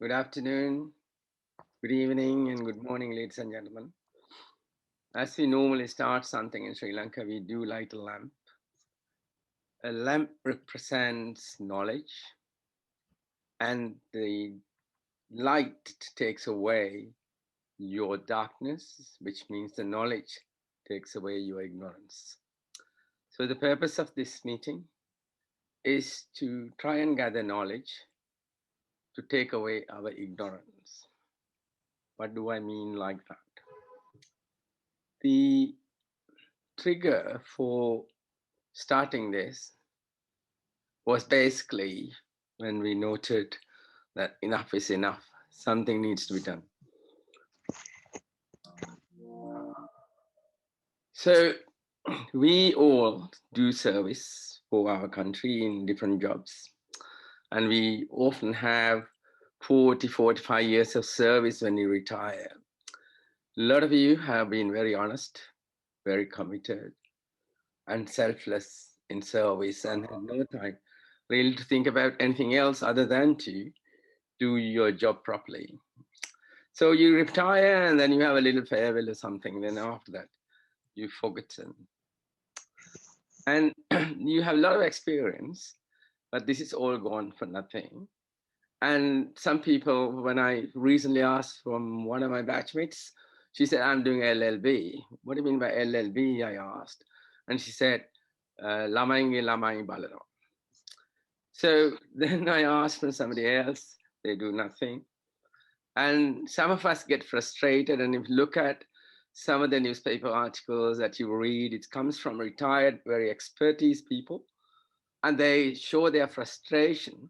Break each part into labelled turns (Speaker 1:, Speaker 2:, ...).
Speaker 1: Good afternoon, good evening, and good morning, ladies and gentlemen. As we normally start something in Sri Lanka, we do light a lamp. A lamp represents knowledge, and the light takes away your darkness, which means the knowledge takes away your ignorance. So, the purpose of this meeting is to try and gather knowledge to take away our ignorance. What do I mean like that? The trigger for starting this was basically when we noted that enough is enough, something needs to be done. So we all do service for our country in different jobs, and we often have 40, 45 years of service when you retire. A lot of you have been very honest, very committed, and selfless in service and had no time really to think about anything else other than to do your job properly. So you retire and then you have a little farewell or something. Then after that, you've forgotten. And you have a lot of experience, but this is all gone for nothing. And some people, when I recently asked from one of my batchmates, she said, I'm doing LLB. What do you mean by LLB? I asked. And she said, Lamainge Lamai Balano. So then I asked from somebody else, they do nothing. And some of us get frustrated. And if you look at some of the newspaper articles that you read, it comes from retired, very expertise people. And they show their frustration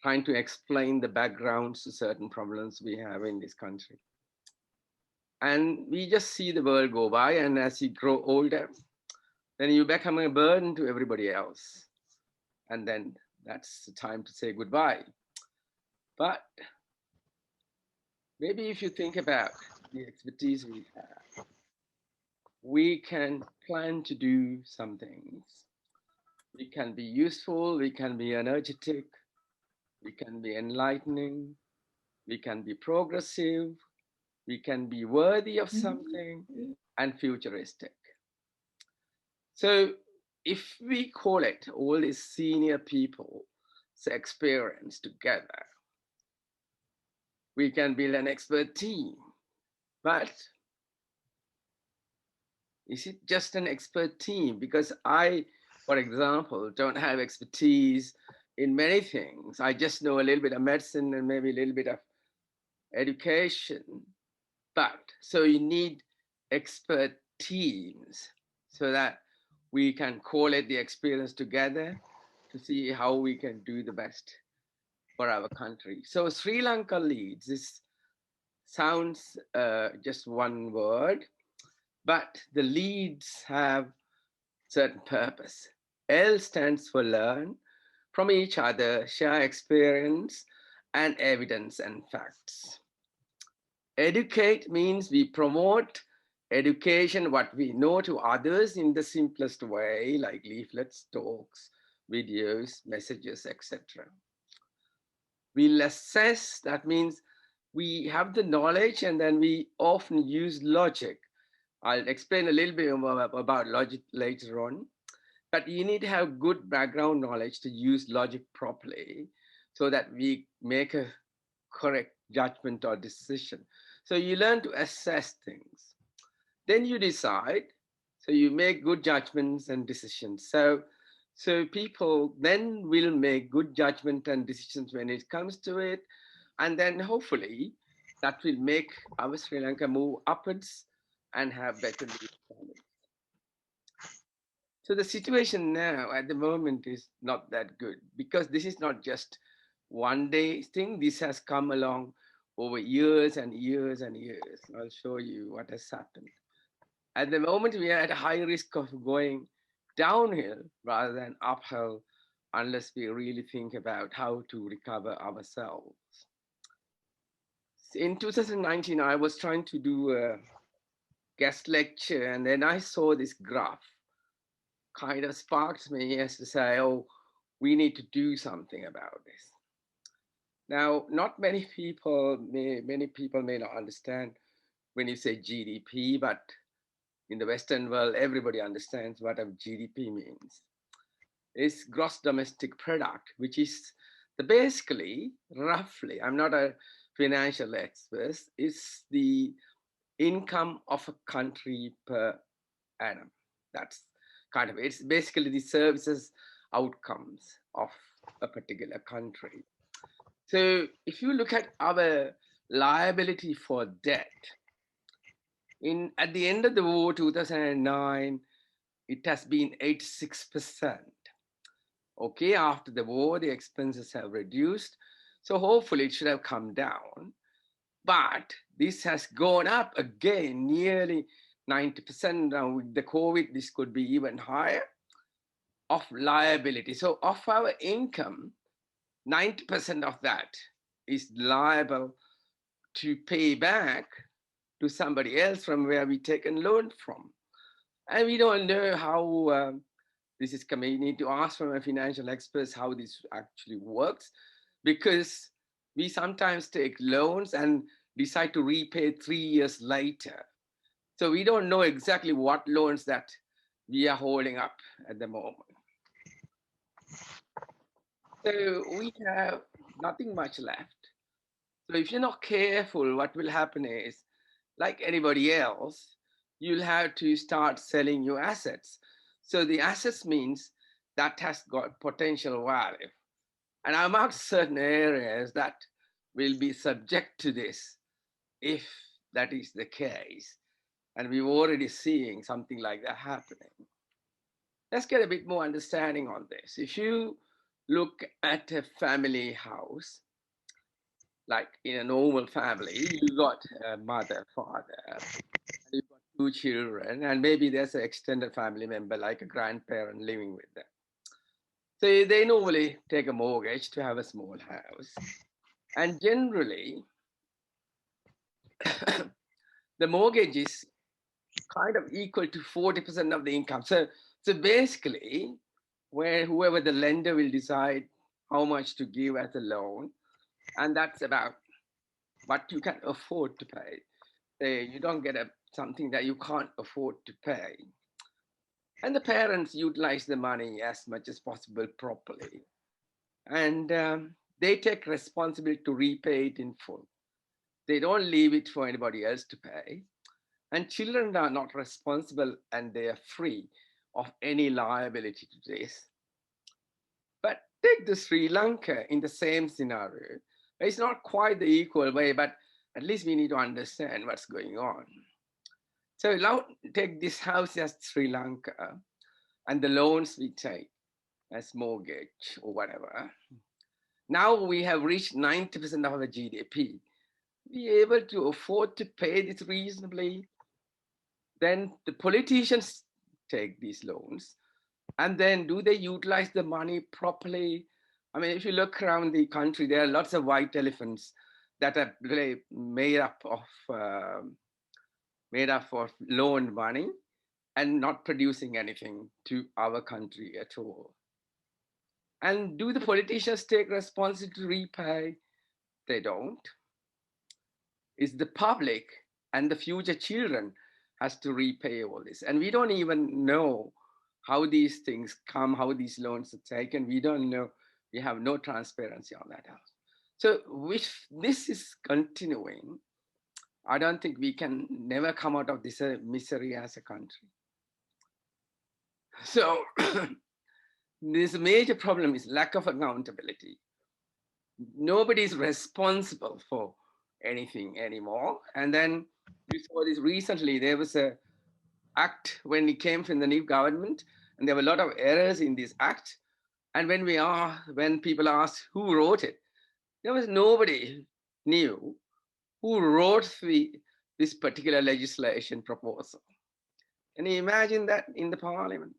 Speaker 1: trying to explain the backgrounds to certain problems we have in this country. And we just see the world go by. And as you grow older, then you become a burden to everybody else. And then that's the time to say goodbye. But maybe if you think about the expertise we have, we can plan to do some things. We can be useful, we can be energetic, we can be enlightening, we can be progressive, we can be worthy of something and futuristic. So if we call it all these senior people's experience together, we can build an expert team. But is it just an expert team? Because I, for example, don't have expertise in many things. I just know a little bit of medicine and maybe a little bit of education. But so you need expert teams so that we can collate the experience together to see how we can do the best for our country. So Sri Lanka leads. This sounds just one word, but the leads have certain purpose. L stands for learn from each other, share experience and evidence and facts. Educate means we promote education, what we know, to others in the simplest way, like leaflets, talks, videos, messages, etc. We'll assess, that means we have the knowledge and then we often use logic. I'll explain a little bit about logic later on. But you need to have good background knowledge to use logic properly so that we make a correct judgment or decision. So you learn to assess things. Then you decide. So you make good judgments and decisions. So people then will make good judgment and decisions when it comes to it. And then hopefully that will make our Sri Lanka move upwards and have better leadership. So the situation now at the moment is not that good because this is not just one day thing. This has come along over years and years and years. I'll show you what has happened. At the moment, we are at a high risk of going downhill rather than uphill unless we really think about how to recover ourselves. In 2019, I was trying to do a guest lecture and then I saw this graph kind of sparked me as to say, oh, we need to do something about this. Now, not many people may not understand when you say GDP, but in the Western world, everybody understands what a GDP means. It's gross domestic product, which is the basically, roughly, I'm not a financial expert, is the income of a country per annum. That's kind of it. It's basically the services outcomes of a particular country. So if you look at our liability for debt, in at the end of the war, 2009, it has been 86%. Okay, after the war, the expenses have reduced. So hopefully it should have come down. But this has gone up again, nearly 90%. Now with the COVID, this could be even higher of liability. So of our income, 90% of that is liable to pay back to somebody else from where we taken loan from. And we don't know how this is coming. You need to ask from a financial experts how this actually works, because we sometimes take loans and decide to repay 3 years later. So we don't know exactly what loans that we are holding up at the moment. So we have nothing much left. So if you're not careful, what will happen is, like anybody else, you'll have to start selling your assets. So the assets means that has got potential value. And I marked certain areas that will be subject to this if that is the case. And we're already seeing something like that happening. Let's get a bit more understanding on this. If you look at a family house, like in a normal family, you got a mother, father, you've got two children, and maybe there's an extended family member like a grandparent living with them. So they normally take a mortgage to have a small house. And generally, the mortgage is kind of equal to 40% of the income. So basically, where whoever the lender will decide how much to give as a loan, and that's about what you can afford to pay. You don't get something that you can't afford to pay. And the parents utilize the money as much as possible properly. And they take responsibility to repay it in full. They don't leave it for anybody else to pay. And children are not responsible and they are free of any liability to this. But take the Sri Lanka in the same scenario. It's not quite the equal way, but at least we need to understand what's going on. So now take this house as Sri Lanka and the loans we take as mortgage or whatever. Now we have reached 90% of our GDP. Be able to afford to pay this reasonably, then the politicians take these loans, and then do they utilize the money properly? I mean, if you look around the country, there are lots of white elephants that are really made up of loaned money and not producing anything to our country at all. And do the politicians take responsibility to repay? They don't. It's the public and the future children has to repay all this. And we don't even know how these things come, how these loans are taken. We don't know. We have no transparency on that house. So if this is continuing, I don't think we can never come out of this misery as a country. So this major problem is lack of accountability. Nobody is responsible for anything anymore. And then you saw this recently, there was a act when it came from the new government, and there were a lot of errors in this act. And when people asked who wrote it, there was nobody knew who wrote this particular legislation proposal. Can you imagine that in the parliament?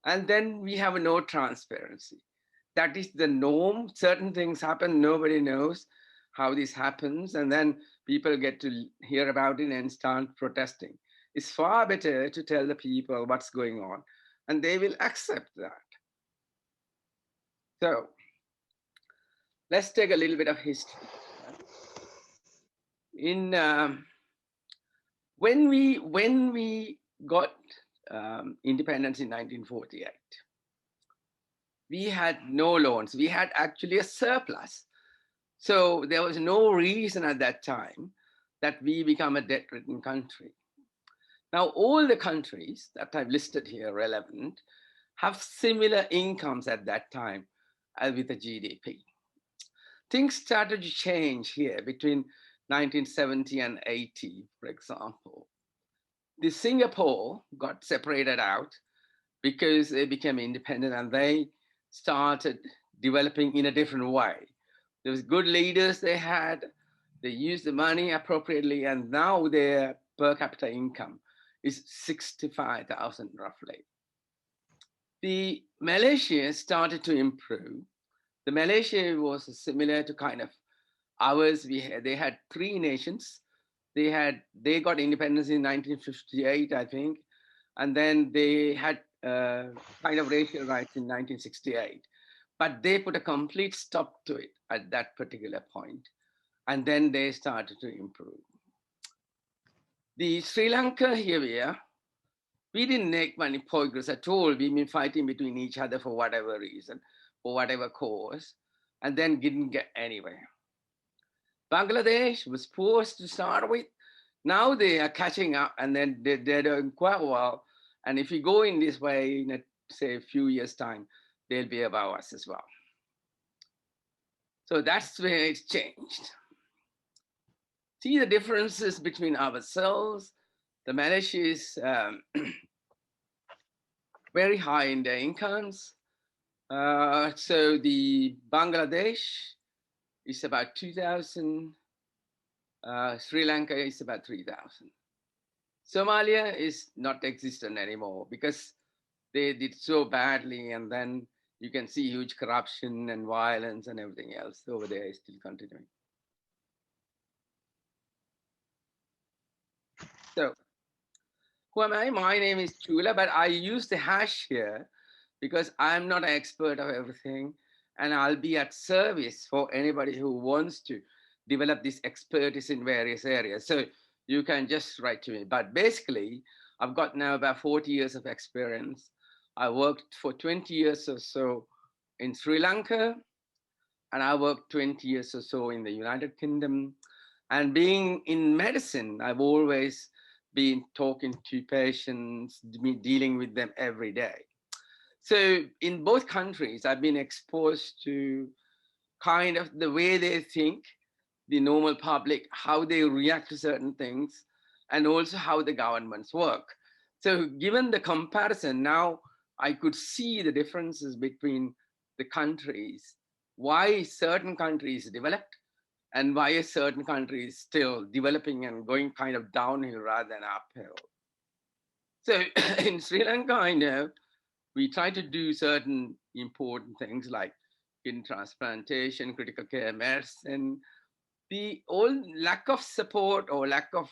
Speaker 1: And then we have no transparency. That is the norm. Certain things happen, nobody knows how this happens, and then people get to hear about it and start protesting. It's far better to tell the people what's going on, and they will accept that. So let's take a little bit of history. In when we got independence in 1948, we had no loans. We had actually a surplus. So there was no reason at that time that we become a debt-ridden country. Now, all the countries that I've listed here relevant have similar incomes at that time as with the GDP. Things started to change here between 1970 and 80, for example. The Singapore got separated out because they became independent and they started developing in a different way. There was good leaders they had, they used the money appropriately, and now their per capita income is 65,000 roughly. The Malaysia started to improve. The Malaysia was similar to kind of ours. They had three nations. They got independence in 1958, I think, and then they had kind of racial rights in 1968. But they put a complete stop to it at that particular point, and then they started to improve. The Sri Lanka here, we didn't make any progress at all. We've been fighting between each other for whatever reason, for whatever cause, and then didn't get anywhere. Bangladesh was poor to start with. Now they are catching up, and then they're doing quite well. And if you go in this way, in say a few years' time, they'll be above us as well. So that's where it's changed. See the differences between ourselves. The Malaysia is very high in their incomes. So the Bangladesh is about 2,000. Sri Lanka is about 3,000. Somalia is not existent anymore because they did so badly, and then you can see huge corruption and violence and everything else over there is still continuing. So who am I? My name is Chula, but I use the hash here because I'm not an expert of everything, and I'll be at service for anybody who wants to develop this expertise in various areas. So you can just write to me. But basically, I've got now about 40 years of experience. I worked for 20 years or so in Sri Lanka, and I worked 20 years or so in the United Kingdom. And being in medicine, I've always been talking to patients, dealing with them every day. So in both countries, I've been exposed to kind of the way they think, the normal public, how they react to certain things, and also how the governments work. So given the comparison, now I could see the differences between the countries, why certain countries developed and why a certain country is still developing and going kind of downhill rather than uphill. So in Sri Lanka, I know we try to do certain important things like kidney transplantation, critical care medicine. The all lack of support or lack of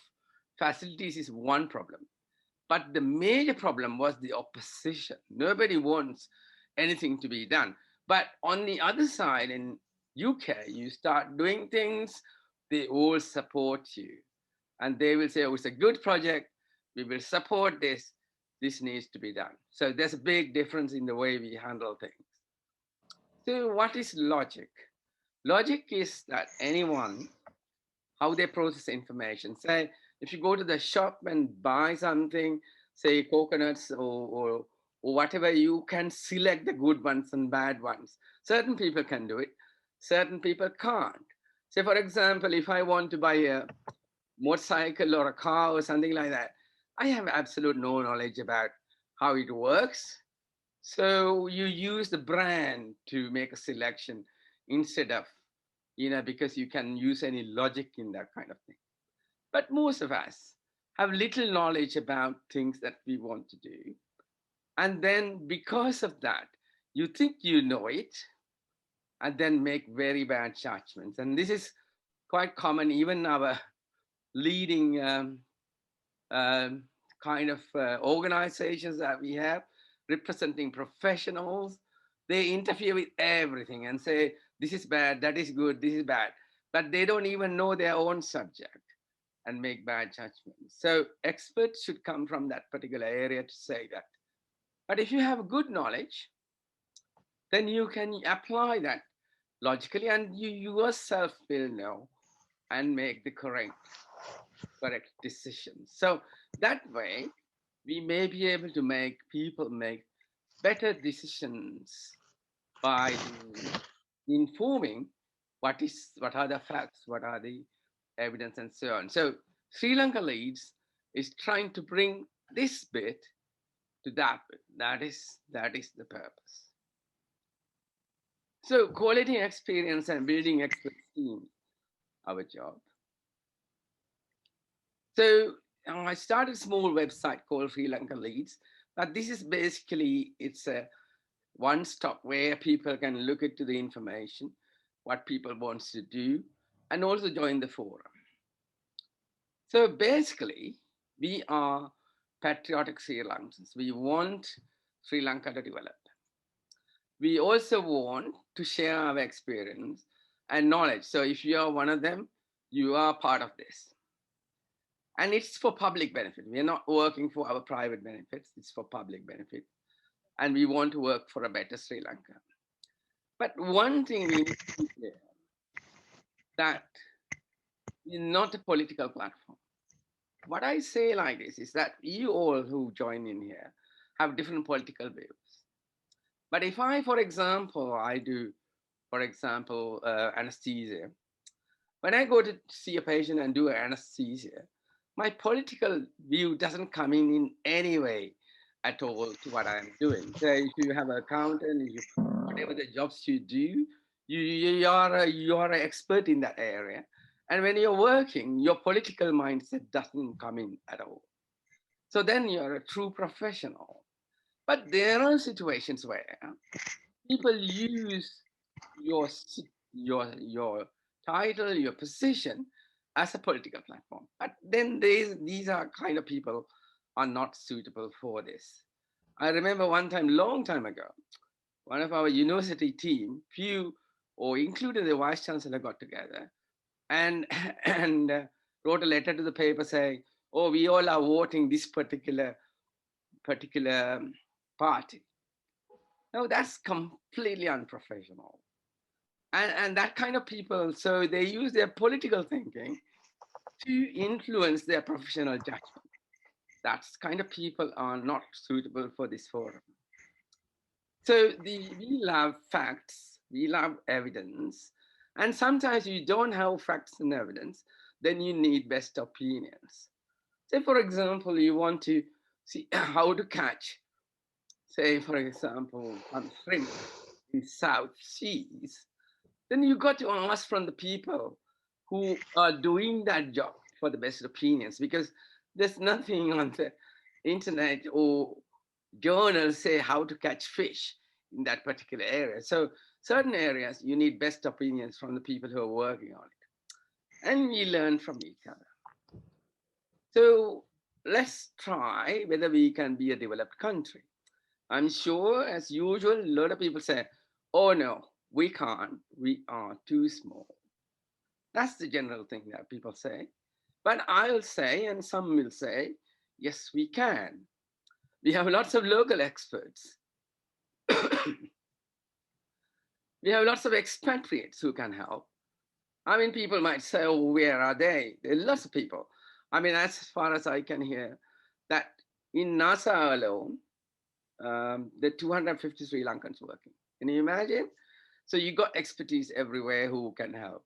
Speaker 1: facilities is one problem. But the major problem was the opposition. Nobody wants anything to be done. But on the other side, in UK, you start doing things, they all support you. And they will say, oh, it's a good project, we will support this needs to be done. So there's a big difference in the way we handle things. So what is logic? Logic is that anyone, how they process information. Say, if you go to the shop and buy something, say coconuts or whatever, you can select the good ones and bad ones. Certain people can do it, certain people can't. Say, for example, if I want to buy a motorcycle or a car or something like that, I have absolute no knowledge about how it works. So you use the brand to make a selection instead of, because you can use any logic in that kind of thing. But most of us have little knowledge about things that we want to do. And then because of that, you think you know it and then make very bad judgments. And this is quite common, even our leading um, kind of organizations that we have representing professionals. They interfere with everything and say this is bad, that is good, this is bad. But they don't even know their own subject and make bad judgments. So experts should come from that particular area to say that. But if you have good knowledge, then you can apply that logically and you yourself will know and make the correct decisions. So that way, we may be able to make people make better decisions by informing what are the facts, what are the evidence, and so on. So Sri Lanka Leads is trying to bring this bit to that bit. That is the purpose. So quality experience and building expert team, our job. So I started a small website called Sri Lanka Leads, but this is basically it's a one stop where people can look into the information, what people wants to do, and also join the forum. So basically, we are patriotic Sri Lankans. We want Sri Lanka to develop. We also want to share our experience and knowledge. So if you are one of them, you are part of this. And it's for public benefit. We are not working for our private benefits. It's for public benefit. And we want to work for a better Sri Lanka. But one thing we need to be clear, that is not a political platform. What I say like this is that you all who join in here have different political views. But if I, for example, anesthesia, when I go to see a patient and do anesthesia, my political view doesn't come in any way at all to what I'm doing. So if you have an accountant, whatever the jobs you do, you are an expert in that area. And when you're working, your political mindset doesn't come in at all. So then you're a true professional. But there are situations where people use your your title, your position as a political platform. But then these are kind of people are not suitable for this. I remember one time, long time ago, one of our university team, few or including the vice chancellor, got together and and wrote a letter to the paper saying, "Oh, we all are voting this particular party." No, that's completely unprofessional. And that kind of people, so they use their political thinking to influence their professional judgment. That's kind of people are not suitable for this forum. So we love facts, we love evidence, and sometimes you don't have facts and evidence, then you need best opinions. Say, for example, you want to see how to catch, say, for example, some shrimp in South Seas, then you got to ask from the people who are doing that job for the best opinions, because there's nothing on the internet or journals say how to catch fish in that particular area. So certain areas you need best opinions from the people who are working on it, and we learn from each other. So let's try whether we can be a developed country. I'm sure, as usual, a lot of people say, oh no, we can't, we are too small. That's the general thing that people say. But I'll say, and some will say, yes, we can. We have lots of local experts. We have lots of expatriates who can help. I mean, people might say, oh, where are they? There are lots of people. I mean, as far as I can hear, that in NASA alone, there are 250 Sri Lankans working. Can you imagine? So you got expertise everywhere who can help.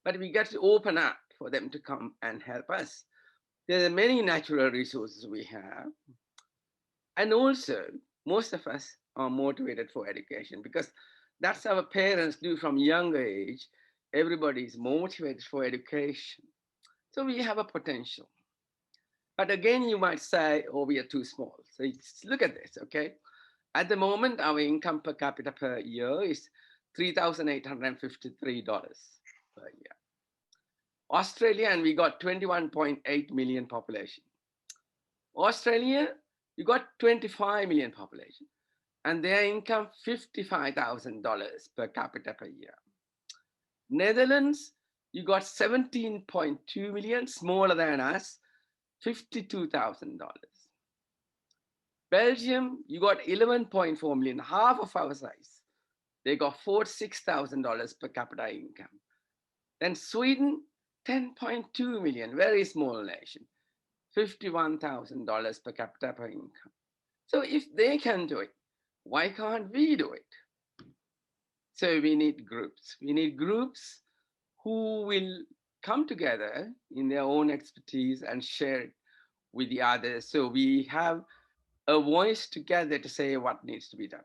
Speaker 1: But we got to open up for them to come and help us. There are many natural resources we have. And also, most of us are motivated for education because that's our parents do from younger age. Everybody is motivated for education. So we have a potential. But again, you might say, oh, we are too small. So look at this, okay? At the moment, our income per capita per year is $3,853 per year. Australia, and we got 21.8 million population. Australia, you got 25 million population, and their income $55,000 per capita per year. Netherlands, you got 17.2 million, smaller than us, $52,000. Belgium, you got 11.4 million, half of our size. They got $46,000 per capita income. Then Sweden, 10.2 million, very small nation, $51,000 per capita per income. So if they can do it, why can't we do it? So we need groups. We need groups who will come together in their own expertise and share it with the others. So we have a voice together to say what needs to be done.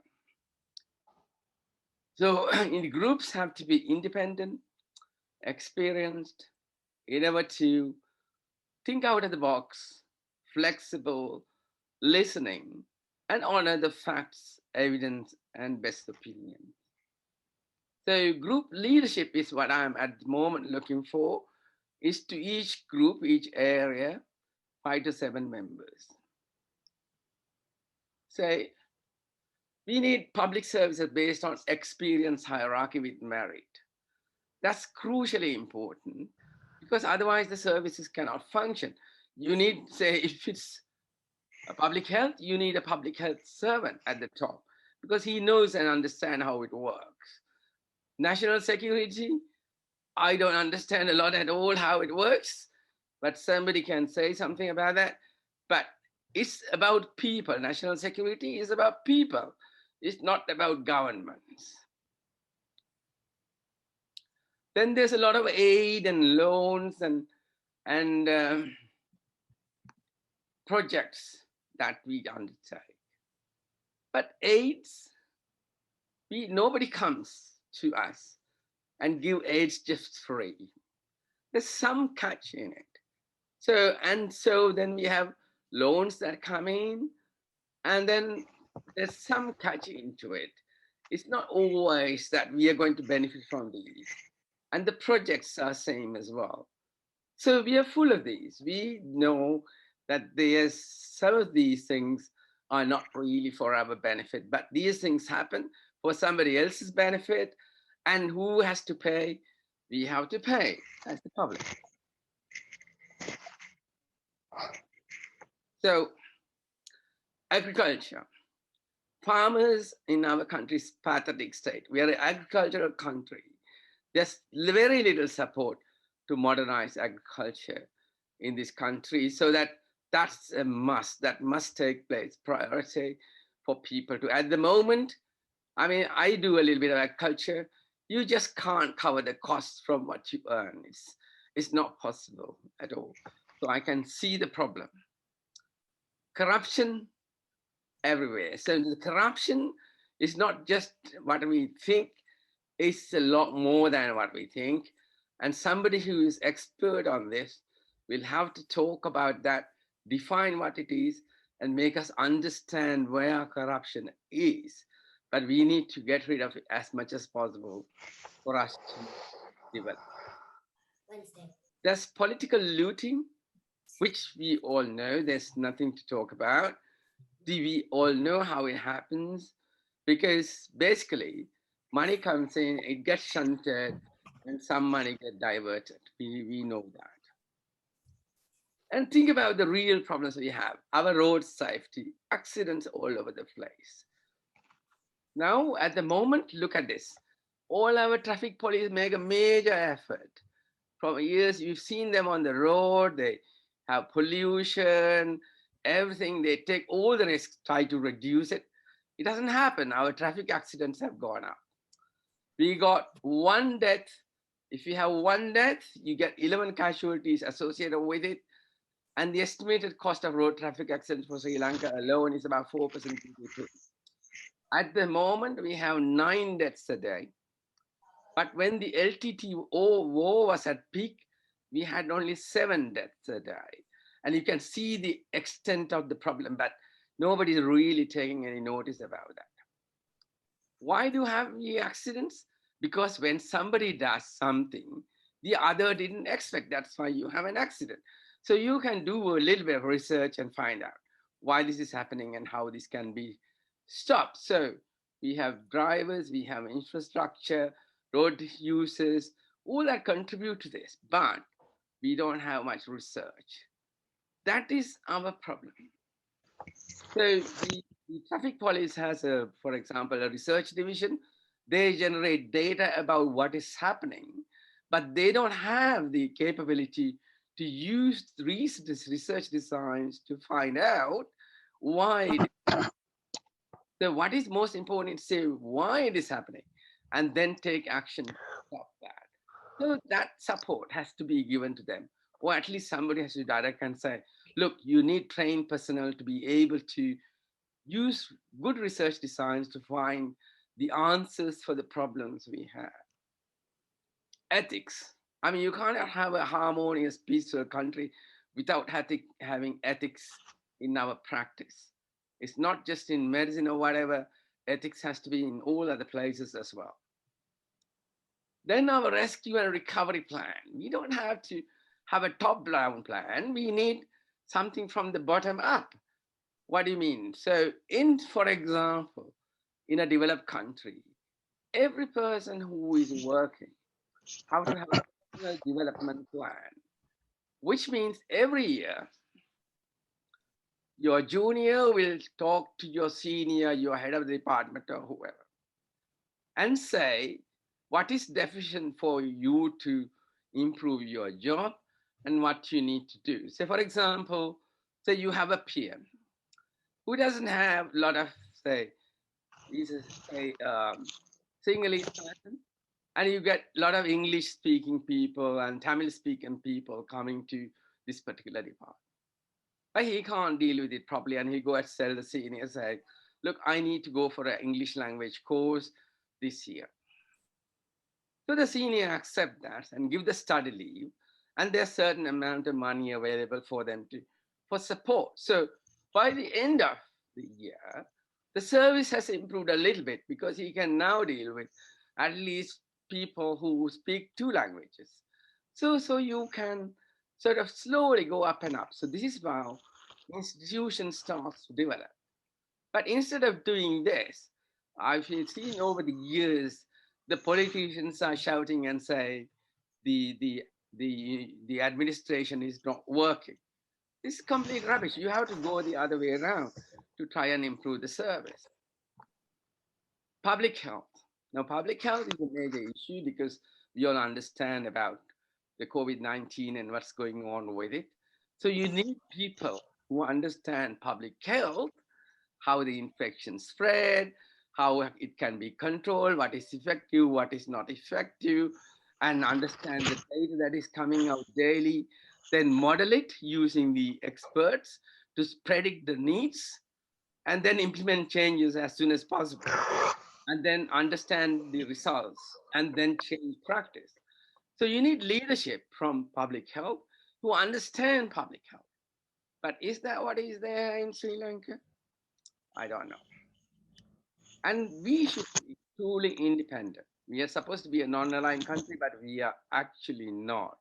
Speaker 1: So in groups have to be independent, experienced, innovative, think out of the box, flexible, listening, and honor the facts, evidence, and best opinion. So group leadership is what I'm at the moment looking for, is to each group, each area, 5 to 7 members. So we need public services based on experience hierarchy with merit. That's crucially important because otherwise the services cannot function. You need, say, if it's a public health, you need a public health servant at the top because he knows and understands how it works. National security, I don't understand a lot at all how it works, but somebody can say something about that. But it's about people. National security is about people. It's not about governments. Then there's a lot of aid and loans and projects that we undertake. But aids, nobody comes to us and give aids just free. There's some catch in it. So then we have loans that come in, and then there's some catch into it. It's not always that we are going to benefit from these. And the projects are same as well. So we are full of these. We know that there's some of these things are not really for our benefit, but these things happen for somebody else's benefit. And who has to pay? We have to pay as the public. So agriculture. Farmers in our country is pathetic state. We are an agricultural country. There's very little support to modernize agriculture in this country. So that's a must. That must take place. Priority for people to. At the moment, I mean, I do a little bit of agriculture. You just can't cover the costs from what you earn. It's not possible at all. So I can see the problem. Corruption everywhere. So the corruption is not just what we think, it's a lot more than what we think. And somebody who is expert on this will have to talk about that, define what it is, and make us understand where corruption is. But we need to get rid of it as much as possible for us to develop. Wednesday. There's political looting, which we all know there's nothing to talk about. Do we all know how it happens? Because basically, money comes in, it gets shunted, and some money gets diverted. We know that. And think about the real problems we have. Our road safety, accidents all over the place. Now, at the moment, look at this. All our traffic police make a major effort. For years, you've seen them on the road. They have pollution, everything. They take all the risks, try to reduce it. It doesn't happen. Our traffic accidents have gone up. We got one death. If you have one death, you get 11 casualties associated with it. And the estimated cost of road traffic accidents for Sri Lanka alone is about 4% GDP. At the moment, we have 9 deaths a day. But when the LTTO war was at peak, we had only 7 deaths a day. And you can see the extent of the problem, but nobody's really taking any notice about that. Why do you have the accidents? Because when somebody does something, the other didn't expect. That's why you have an accident. So you can do a little bit of research and find out why this is happening and how this can be stopped. So we have drivers, we have infrastructure, road users all that contribute to this, but we don't have much research. That is our problem. So the traffic police has for example, a research division. They generate data about what is happening, but they don't have the capability to use research designs to find out why it is happening. So what is most important is say why it is happening and then take action to stop that. So that support has to be given to them, or at least somebody has to direct and say, look, you need trained personnel to be able to use good research designs to find the answers for the problems we have. Ethics. I mean, you can't have a harmonious, peaceful country without having ethics in our practice. It's not just in medicine or whatever, ethics has to be in all other places as well. Then our rescue and recovery plan. We don't have to have a top-down plan. We need something from the bottom up. What do you mean? So for example, in a developed country, every person who is working have to have a personal development plan, which means every year your junior will talk to your senior, your head of the department or whoever, and say what is deficient for you to improve your job and what you need to do. So for example, say you have a peer who doesn't have a lot of, say, is say Sinhalese person, and you get a lot of English speaking people and Tamil speaking people coming to this particular department. But he can't deal with it properly, and he go and tell the senior, say, look, I need to go for an English language course this year. So the senior accept that and give the study leave, and there's certain amount of money available for them for support. So by the end of the year, the service has improved a little bit because he can now deal with at least people who speak two languages. So you can sort of slowly go up and up. So this is how institution starts to develop. But instead of doing this, I've seen over the years the politicians are shouting and say the the the administration is not working. This is complete rubbish. You have to go the other way around to try and improve the service. Public health. Now, public health is a major issue because we all understand about the COVID-19 and what's going on with it. So you need people who understand public health, how the infection spread, how it can be controlled, what is effective, what is not effective, and understand the data that is coming out daily, then model it using the experts to predict the needs, and then implement changes as soon as possible, and then understand the results, and then change practice. So you need leadership from public health who understand public health. But is that what is there in Sri Lanka? I don't know. And we should be truly independent. We are supposed to be a non-aligned country, but we are actually not.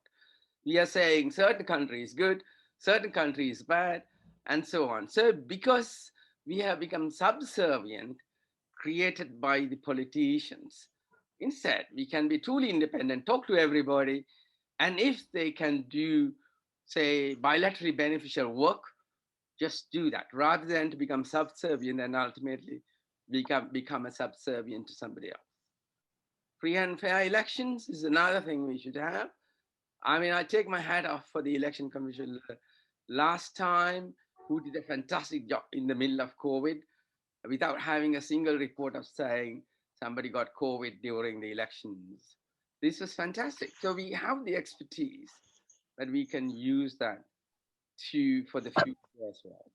Speaker 1: We are saying certain country is good, certain country is bad, and so on. So because we have become subservient, created by the politicians, instead we can be truly independent, talk to everybody, and if they can do, say, bilaterally beneficial work, just do that rather than to become subservient and ultimately become a subservient to somebody else. Free and fair elections is another thing we should have. I mean, I take my hat off for the election commission last time, who did a fantastic job in the middle of COVID without having a single report of saying somebody got COVID during the elections. This was fantastic. So we have the expertise that we can use that for the future as well.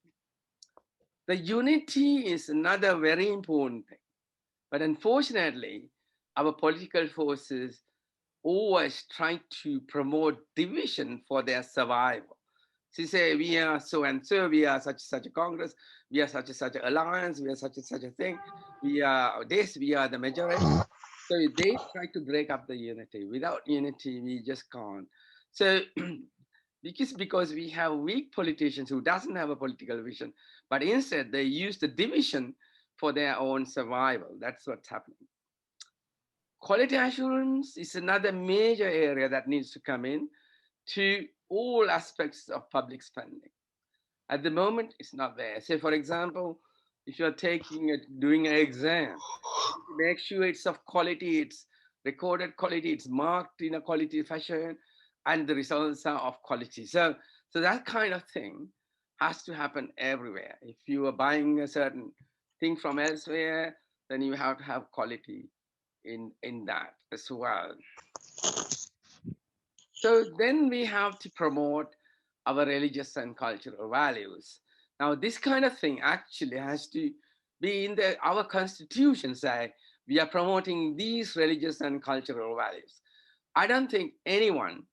Speaker 1: The unity is another very important thing. But unfortunately, our political forces always try to promote division for their survival. She say, we are so and so, we are such a Congress, we are such an alliance, we are such a thing, we are this, we are the majority. So they try to break up the unity. Without unity, we just can't. So because we have weak politicians who doesn't have a political vision, but instead they use the division for their own survival. That's what's happening. Quality assurance is another major area that needs to come in to all aspects of public spending. At the moment, it's not there. Say, for example, if you're doing an exam, make sure it's of quality, it's recorded quality, it's marked in a quality fashion, and the results are of quality. So that kind of thing has to happen everywhere. If you are buying a certain thing from elsewhere, then you have to have quality in that as well. So then we have to promote our religious and cultural values. Now, this kind of thing actually has to be in our constitution say we are promoting these religious and cultural values. I don't think anyone,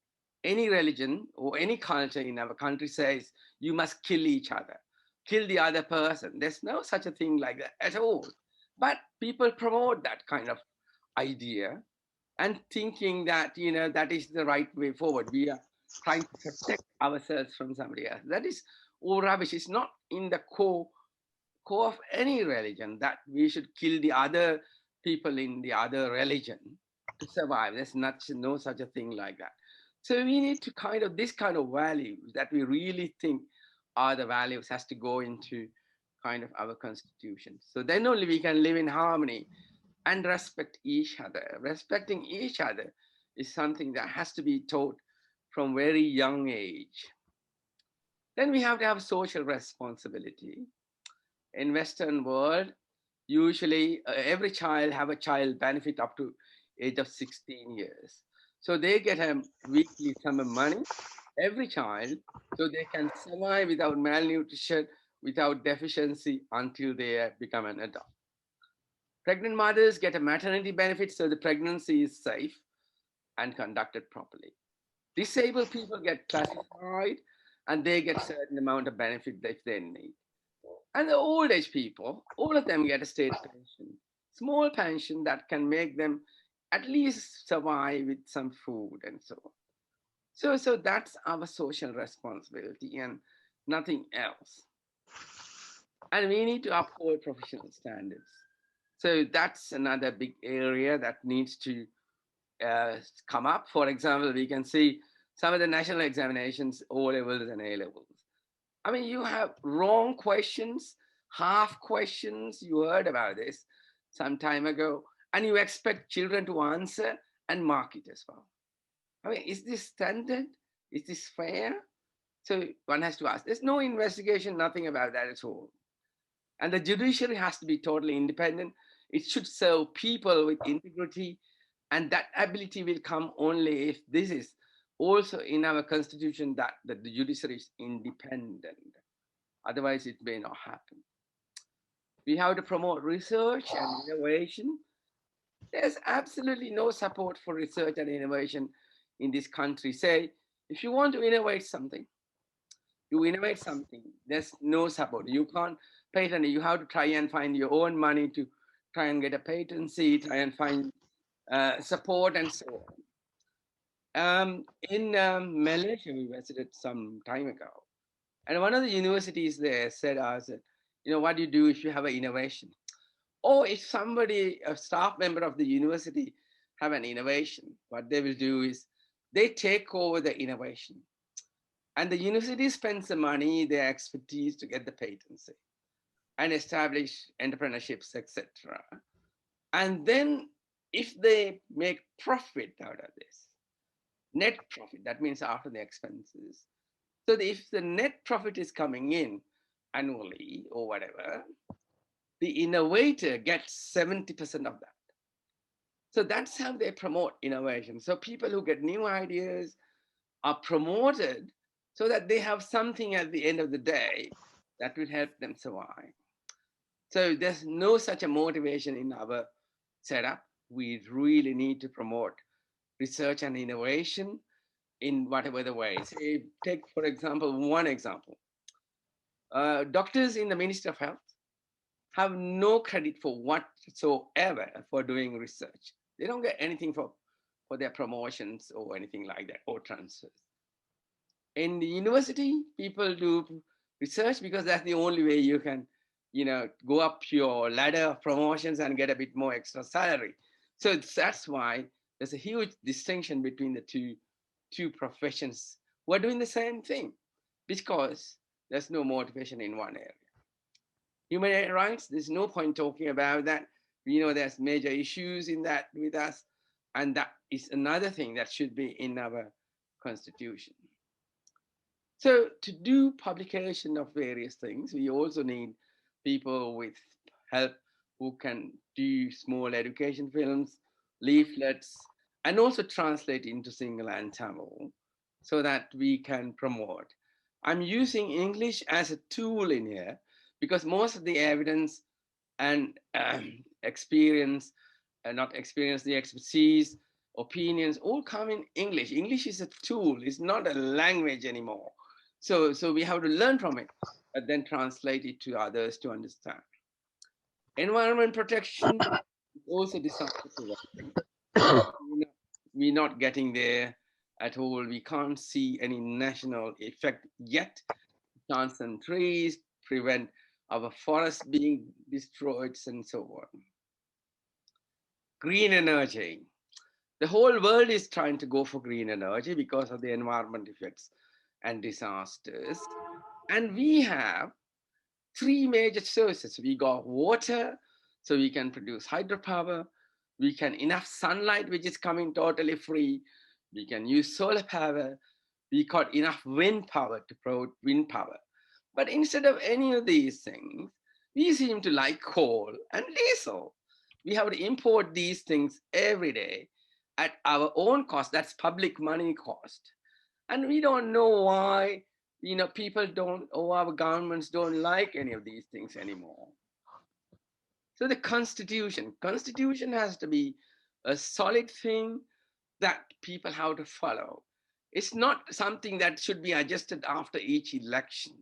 Speaker 1: any religion or any culture in our country says you must kill each other, kill the other person. There's no such a thing like that at all. But people promote that kind of idea and thinking that that is the right way forward. We are trying to protect ourselves from somebody else. That is all rubbish. It's not in the core of any religion that we should kill the other people in the other religion to survive. There's no such a thing like that. So we need to this kind of values that we really think are the values has to go into kind of our constitution. So then only we can live in harmony and respect each other. Respecting each other is something that has to be taught from very young age. Then we have to have social responsibility. In Western world, usually every child have a child benefit up to age of 16 years. So they get a weekly sum of money, every child, so they can survive without malnutrition, without deficiency until they become an adult. Pregnant mothers get a maternity benefit so the pregnancy is safe and conducted properly. Disabled people get classified and they get certain amount of benefit if they need. And the old age people, all of them get a state pension, small pension that can make them at least survive with some food and so on. So that's our social responsibility and nothing else. And we need to uphold professional standards. So that's another big area that needs to come up. For example, we can see some of the national examinations, O levels and A levels. I mean, you have wrong questions, half questions. You heard about this some time ago, and you expect children to answer and mark it as well. I mean, is this standard? Is this fair? So one has to ask. There's no investigation, nothing about that at all. And the judiciary has to be totally independent. It should serve people with integrity, and that ability will come only if this is also in our constitution that the judiciary is independent. Otherwise, it may not happen. We have to promote research and innovation. There's absolutely no support for research and innovation in this country. Say, if you want to innovate something, you innovate something, there's no support. You can't patent it. You have to try and find your own money to try and get a patency, try and find support and so on. In Malaysia, we visited some time ago, and one of the universities there said us, what do you do if you have an innovation? Or if somebody, a staff member of the university, have an innovation, what they will do is they take over the innovation. And the university spends the money, their expertise to get the patency and establish entrepreneurships, etc. And then if they make profit out of this, net profit, that means after the expenses. So if the net profit is coming in annually or whatever, the innovator gets 70% of that. So that's how they promote innovation. So people who get new ideas are promoted so that they have something at the end of the day that will help them survive. So there's no such a motivation in our setup. We really need to promote research and innovation in whatever the way. Say, take, for example, one example. Doctors in the Ministry of Health have no credit for whatsoever for doing research. They don't get anything for their promotions or anything like that, or transfers. In the university, people do research because that's the only way you can, go up your ladder of promotions and get a bit more extra salary. So that's why there's a huge distinction between the two professions who are doing the same thing, because there's no motivation in one area. Human rights, there's no point talking about that. We know there's major issues in that with us, and that is another thing that should be in our constitution. So to do publication of various things, we also need people with help who can do small education films, leaflets, and also translate into Sinhala and Tamil so that we can promote. I'm using English as a tool in here because most of the evidence and experience, not experience, the expertise, opinions, all come in English. English is a tool, it's not a language anymore. So we have to learn from it, but then translate it to others to understand. Environment protection is also disaster prevention. We're not getting there at all. We can't see any national effect yet. Plant some trees, prevent our forests being destroyed, and so on. Green energy. The whole world is trying to go for green energy because of the environment effects and disasters. And we have three major sources. We got water, so we can produce hydropower. We can enough sunlight, which is coming totally free. We can use solar power. We got enough wind power to produce wind power. But instead of any of these things, we seem to like coal and diesel. We have to import these things every day at our own cost. That's public money cost. And we don't know why, people don't, or our governments don't like any of these things anymore. So the constitution has to be a solid thing that people have to follow. It's not something that should be adjusted after each election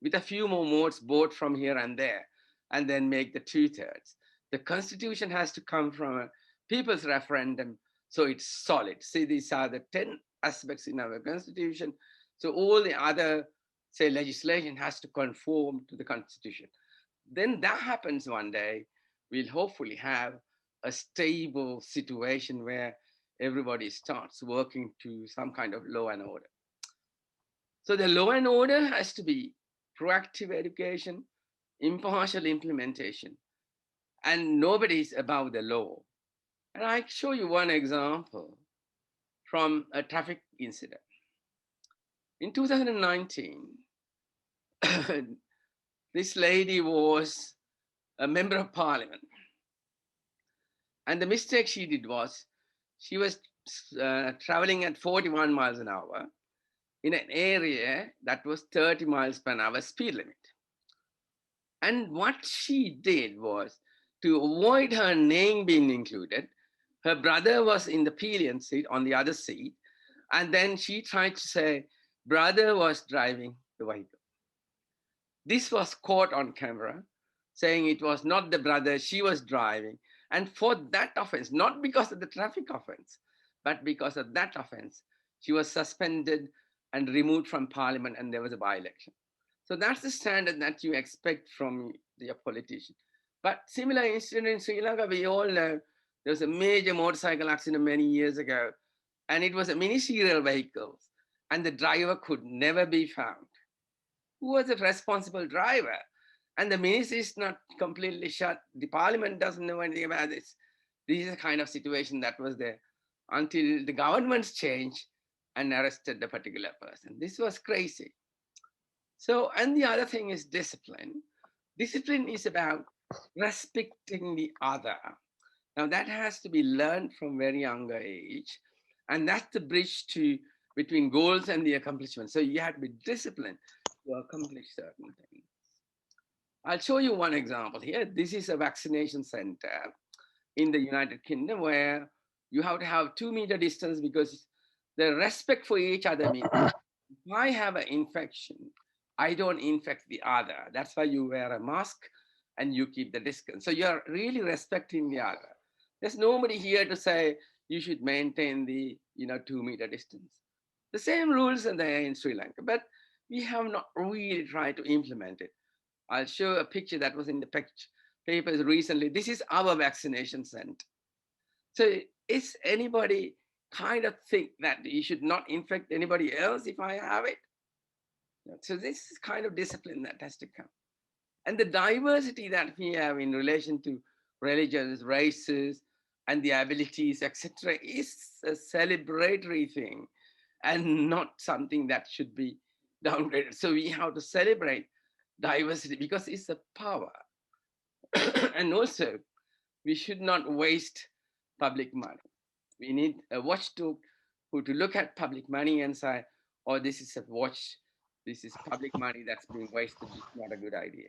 Speaker 1: with a few more votes bought from here and there, and then make the two-thirds. The constitution has to come from a people's referendum, so it's solid. See, these are the 10 aspects in our constitution. So all the other, say, legislation has to conform to the constitution. Then that happens one day, we'll hopefully have a stable situation where everybody starts working to some kind of law and order. So the law and order has to be proactive education, impartial implementation, and nobody's above the law. And I show you one example from a traffic incident. In 2019, this lady was a member of parliament. And the mistake she did was she was traveling at 41 miles an hour in an area that was 30 miles per hour speed limit. And what she did was, to avoid her name being included, her brother was in the pillion seat on the other seat. And then she tried to say, brother was driving the vehicle. This was caught on camera, saying it was not the brother, she was driving. And for that offense, not because of the traffic offense, but because of that offense, she was suspended and removed from parliament, and there was a by-election. So that's the standard that you expect from the politician. But similar incident in Sri Lanka, we all know there was a major motorcycle accident many years ago, and it was a ministerial vehicle, and the driver could never be found. Who was the responsible driver? And the ministry is not completely shut. The parliament doesn't know anything about this. This is a kind of situation that was there until the governments changed and arrested the particular person. This was crazy. So, and the other thing is discipline. Discipline is about respecting the other. Now that has to be learned from very younger age. And that's the bridge to between goals and the accomplishment. So you have to be disciplined to accomplish certain things. I'll show you one example here. This is a vaccination center in the United Kingdom where you have to have 2 meter distance because the respect for each other means if I have an infection, I don't infect the other. That's why you wear a mask and you keep the distance. So you're really respecting the other. There's nobody here to say you should maintain the 2 meter distance. The same rules are there in Sri Lanka, but we have not really tried to implement it. I'll show a picture that was in the papers recently. This is our vaccination center. So is anybody kind of think that you should not infect anybody else if I have it? So this is kind of discipline that has to come. And the diversity that we have in relation to religions, races, and the abilities, etc., is a celebratory thing and not something that should be downgraded. So we have to celebrate diversity because it's a power. And also, we should not waste public money. We need a watchdog who to look at public money and say, oh, this is a watch, this is public money that's being wasted, it's not a good idea.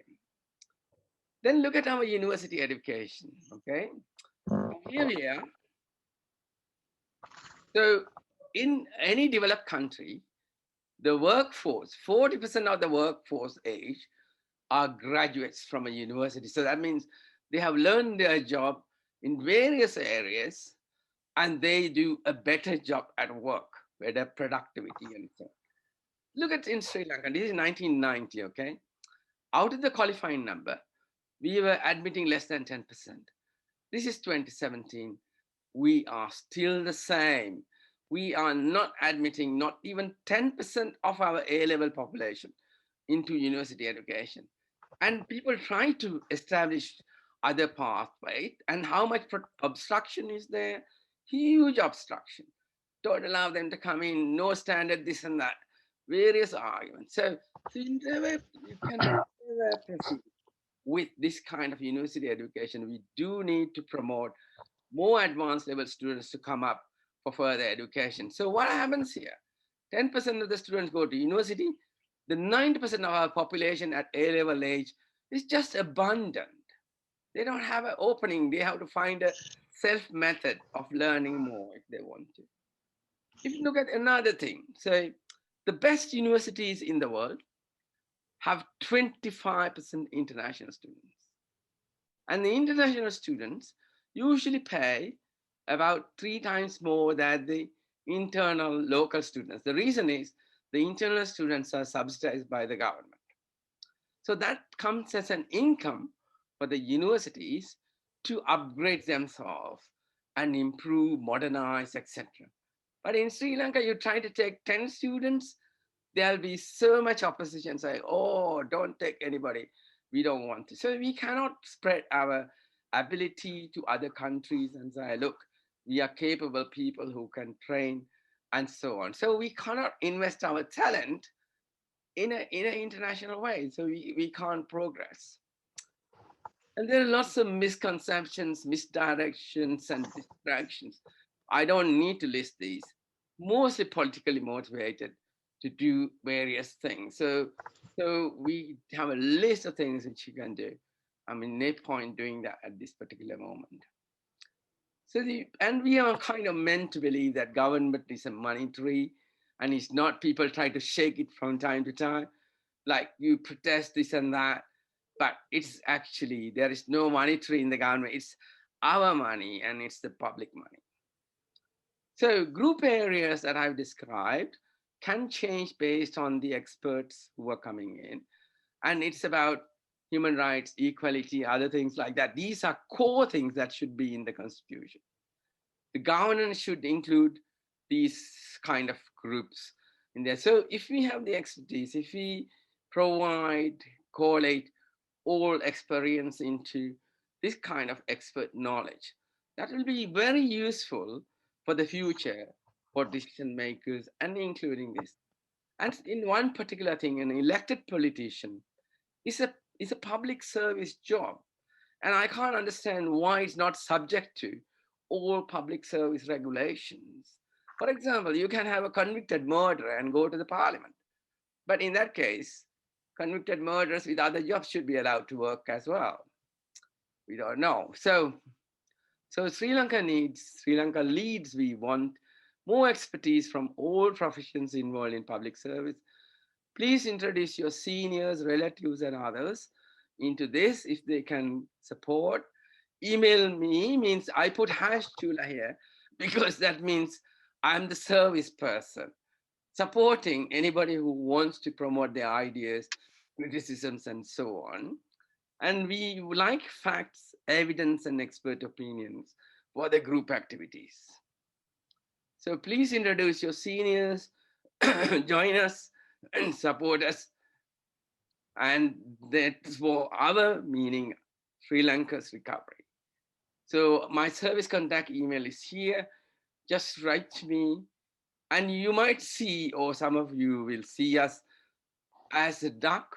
Speaker 1: Then look at our university education, okay? Here we are. So in any developed country, the workforce, 40% of the workforce age are graduates from a university. So that means they have learned their job in various areas and they do a better job at work, better productivity and so on. Look at in Sri Lanka, this is 1990, okay? Out of the qualifying number, we were admitting less than 10%. This is 2017. We are still the same. We are not admitting not even 10% of our A-level population into university education. And people try to establish other pathways. And how much obstruction is there? Huge obstruction. Don't allow them to come in, no standard, this and that, various arguments. So you can never proceed with this kind of university education. We do need to promote more advanced level students to come up for further education. So what happens here? 10% of the students go to university. The 90% of our population at A-level age is just abandoned. They don't have an opening. They have to find a self method of learning more if they want to. If you look at another thing, say the best universities in the world have 25% international students. And the international students usually pay about 3 times more than the internal local students. The reason is the internal students are subsidized by the government. So that comes as an income for the universities to upgrade themselves and improve, modernize, etc. But in Sri Lanka, you try to take 10 students, there'll be so much opposition saying, oh, don't take anybody. We don't want to. So we cannot spread our ability to other countries and say, look, we are capable people who can train and so on. So we cannot invest our talent in an international way. So we can't progress. And there are lots of misconceptions, misdirections, and distractions. I don't need to list these, mostly politically motivated to do various things. So we have a list of things which you can do. I mean, no point doing that at this particular moment. And we are kind of meant to believe that government is a money tree and it's not. People try to shake it from time to time, like you protest this and that, but it's actually, there is no money tree in the government. It's our money and it's the public money. So group areas that I've described can change based on the experts who are coming in. And it's about human rights, equality, other things like that. These are core things that should be in the constitution. The governance should include these kind of groups in there. So if we have the expertise, if we provide, collate all experience into this kind of expert knowledge, that will be very useful for the future for decision makers and including this. And in one particular thing, an elected politician is a public service job. And I can't understand why it's not subject to all public service regulations. For example, you can have a convicted murderer and go to the parliament. But in that case, convicted murderers with other jobs should be allowed to work as well. We don't know. So Sri Lanka leads, we want more expertise from all professions involved in public service. Please introduce your seniors, relatives, and others into this if they can support. Email me means I put hash Chula here because that means I'm the service person supporting anybody who wants to promote their ideas, criticisms, and so on. And we like facts, evidence, and expert opinions for the group activities. So please introduce your seniors, join us and support us. And that's for our meaning, Sri Lanka's recovery. So my service contact email is here. Just write to me. And you might see, or some of you will see us as a duck.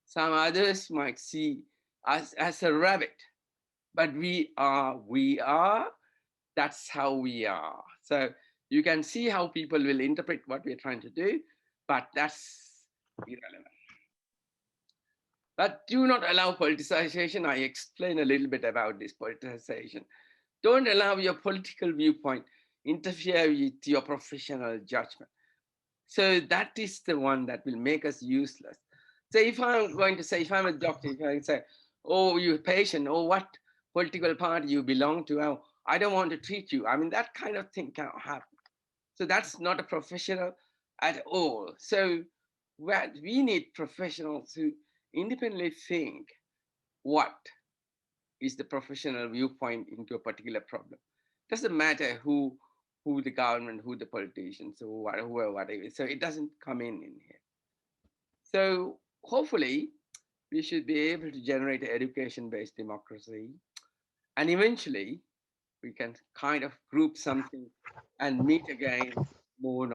Speaker 1: Some others might see us as a rabbit. But we are, that's how we are. So you can see how people will interpret what we're trying to do, but that's irrelevant. But do not allow politicization. I explain a little bit about this politicization. Don't allow your political viewpoint interfere with your professional judgment. So that is the one that will make us useless. So if I'm going to say, if I'm a doctor, if I say, oh, you're a patient, oh, what political party you belong to, oh, I don't want to treat you. I mean, that kind of thing cannot happen. So that's not a professional at all. So we need professionals who independently think what is the professional viewpoint into a particular problem. Doesn't matter who the government, who the politicians, or whoever, whatever. So it doesn't come in here. So hopefully we should be able to generate an education-based democracy, and eventually we can kind of group something and meet again more